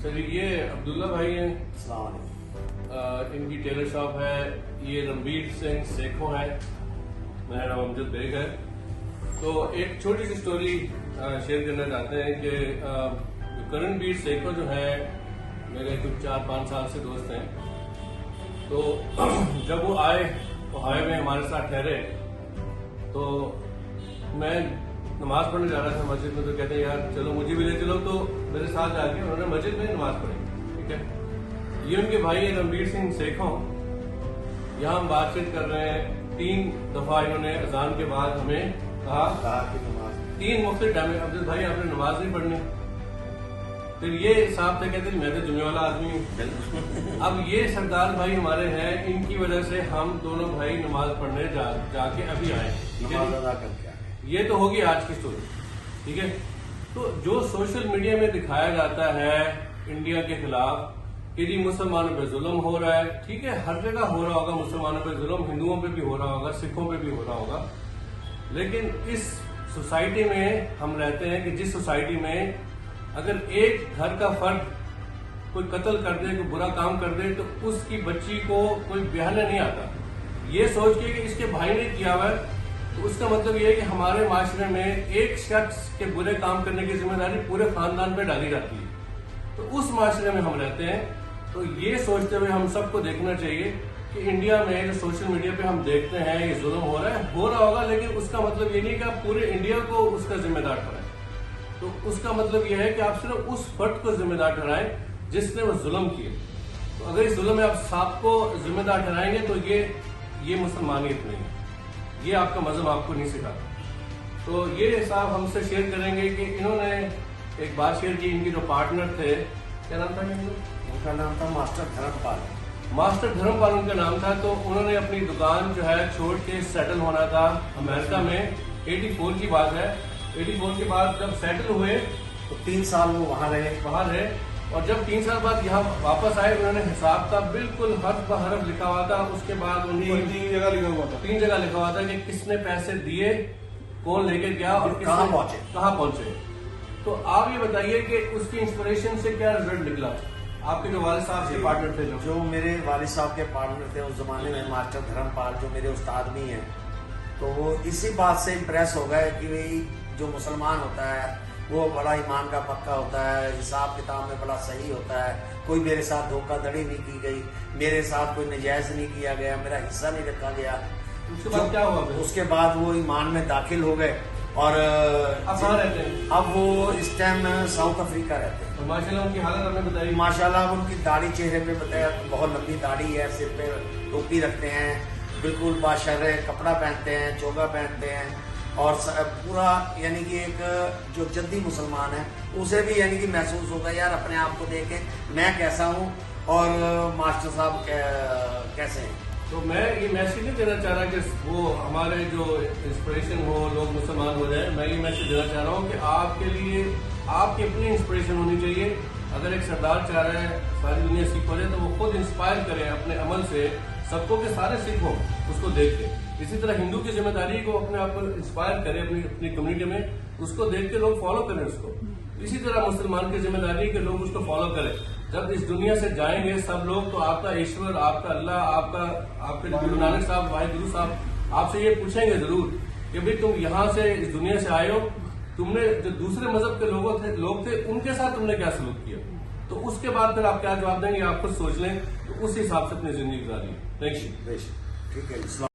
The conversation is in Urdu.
سر یہ عبداللہ بھائی ہیں، السلام علیکم۔ ان کی ٹیلر شاپ ہے، یہ رنبیر سنگھ سیکھوں ہے، میرا نام امجد بیگ ہے۔ تو ایک چھوٹی سی سٹوری شیئر کرنا چاہتے ہیں کہ کرنبیر سیکھوں جو ہے میرے کچھ 4-5 سال سے دوست ہیں۔ تو جب وہ آئے اوہایو میں ہمارے ساتھ ٹھہرے تو میں نماز پڑھنے جا رہا تھا مسجد میں، تو کہتے ہیں یار چلو مجھے بھی لے چلو، تو میرے ساتھ جا کے انہوں نے مسجد میں نماز پڑھی، ٹھیک ہے۔ یہ ان کے بھائی ہیں رنبیر سنگھ سیکھوں، یہاں ہم بات چیت کر رہے ہیں۔ 3 دفعہ انہوں نے اذان کے بعد ہمیں کہا کہ نماز 3 مختلف ٹائم میں عبدل بھائی آپ نے نماز نہیں پڑھنی۔ پھر یہ صاحب سے کہتے ہیں میں تو جمعے والا آدمی ہوں۔ اب یہ سردار بھائی ہمارے ہیں، ان کی وجہ سے ہم دونوں بھائی نماز پڑھنے جا کے ابھی آئے، ٹھیک ہے۔ نماز ادا کر کے آئے۔ یہ تو ہوگی آج کی سٹوری، ٹھیک ہے۔ تو جو سوشل میڈیا میں دکھایا جاتا ہے انڈیا کے خلاف کہ جی مسلمانوں پہ ظلم ہو رہا ہے، ٹھیک ہے، ہر جگہ ہو رہا ہوگا مسلمانوں پہ ظلم، ہندوؤں پہ بھی ہو رہا ہوگا، سکھوں پہ بھی ہو رہا ہوگا، لیکن اس سوسائٹی میں ہم رہتے ہیں کہ جس سوسائٹی میں اگر ایک گھر کا فرد کوئی قتل کر دے، کوئی برا کام کر دے، تو اس کی بچی کو کوئی بیاہنے نہیں آتا، یہ سوچ کے کہ اس کے بھائی نے کیا ہوا ہے، تو اس کا مطلب یہ ہے کہ ہمارے معاشرے میں ایک شخص کے برے کام کرنے کی ذمہ داری پورے خاندان پہ ڈالی جاتی ہے۔ تو اس معاشرے میں ہم رہتے ہیں۔ تو یہ سوچتے ہوئے ہم سب کو دیکھنا چاہیے کہ انڈیا میں جو سوشل میڈیا پہ ہم دیکھتے ہیں یہ ظلم ہو رہا ہوگا، لیکن اس کا مطلب یہ نہیں کہ آپ پورے انڈیا کو اس کا ذمہ دار ٹھہرائیں۔ تو اس کا مطلب یہ ہے کہ آپ صرف اس فرد کو ذمہ دار ٹھہرائیں جس نے وہ ظلم کیے۔ تو اگر اس ظلم میں آپ سب کو ذمہ دار ٹھہرائیں گے تو یہ مسلمانیت نہیں ہے، یہ آپ کا مذہب آپ کو نہیں سکھاتا۔ تو یہ صاحب ہم سے شیئر کریں گے کہ انہوں نے ایک بات شیئر کی، ان کے جو پارٹنر تھے، کیا نام تھا ان کا نام تھا ماسٹر دھرم پال۔ ماسٹر دھرم پال ان کا نام تھا۔ تو انہوں نے اپنی دکان جو ہے چھوڑ کے سیٹل ہونا تھا امریکہ میں، 84 کی بات ہے۔ 84 کے بعد جب سیٹل ہوئے تو 3 سال وہ وہاں رہے، اور جب 3 سال بعد یہاں واپس آئے انہوں نے حساب کا بالکل حرف بحرف لکھا ہوا تھا۔ اس کے بعد ان کو 3 جگہ لکھا ہوا تھا کہ کس نے پیسے دیے، کون لے کے گیا اور کہاں پہنچے۔ تو آپ یہ بتائیے کہ اس کی انسپریشن سے کیا رزلٹ نکلا؟ آپ کے جو والد صاحب کے پارٹنر تھے، جو میرے والد صاحب کے پارٹنر تھے اس زمانے میں، ماسٹر دھرم پال جو میرے استاد بھی ہیں، تو وہ اسی بات سے امپریس ہو گئے کہ بھئی جو مسلمان ہوتا ہے وہ بڑا ایمان کا پکا ہوتا ہے، حساب کتاب میں بڑا صحیح ہوتا ہے، کوئی میرے ساتھ دھوکہ دھڑی نہیں کی گئی، میرے ساتھ کوئی نجائز نہیں کیا گیا، میرا حصہ نہیں رکھا گیا۔ اس کے بعد کیا ہوا؟ اس کے بعد وہ ایمان میں داخل ہو گئے، اور اب کہاں رہتے ہیں؟ اب وہ اس ٹائم ساؤتھ افریقہ رہتے ہیں۔ ماشاء اللہ ان کی حالت ہمیں بتائی۔ ماشاء اللہ ان کی داڑھی چہرے پہ بتایا، بہت لمبی داڑھی ہے، سر پہ ٹوپی رکھتے ہیں، بالکل باشرے کپڑا پہنتے ہیں، چوگا پہنتے ہیں، اور پورا یعنی کہ ایک جو جدی مسلمان ہے اسے بھی یعنی کہ محسوس ہوتا ہے یار اپنے آپ کو دیکھ کے میں کیسا ہوں اور ماسٹر صاحب کیسے ہیں۔ تو میں یہ میسج نہیں دینا چاہ رہا کہ وہ ہمارے جو انسپریشن ہو لوگ مسلمان ہو جائیں، میں یہ میسج دینا چاہ رہا ہوں کہ آپ کے لیے آپ کی اپنی انسپریشن ہونی چاہیے۔ اگر ایک سردار چاہ رہا ہے ساری دنیا سکھ ہو جائے تو وہ خود انسپائر کرے اپنے عمل سے سب کو، کہ سارے سکھ ہوں اس کو دیکھ کے۔ اسی طرح ہندو کی ذمہ داری کو اپنے آپ کو انسپائر کرے اپنی کمیونٹی میں، اس کو دیکھ کے لوگ فالو کریں اس کو۔ اسی طرح مسلمان کی ذمہ داری کہ لوگ اس کو فالو کریں۔ جب اس دنیا سے جائیں گے سب لوگ تو آپ کا ایشور، آپ کا اللہ، آپ کے گرو نانک صاحب، بھائی گرو صاحب آپ سے یہ پوچھیں گے ضرور کہ بھئی تم یہاں سے اس دنیا سے آئے ہو، تم نے جو دوسرے مذہب کے لوگ تھے ان کے ساتھ تم نے کیا سلوک کیا؟ تو اس کے بعد پھر آپ کیا جواب دیں گے آپ خود سوچ لیں، تو اس حساب سے اپنی زندگی گزاریے۔ Thank you. ٹھیک ہے۔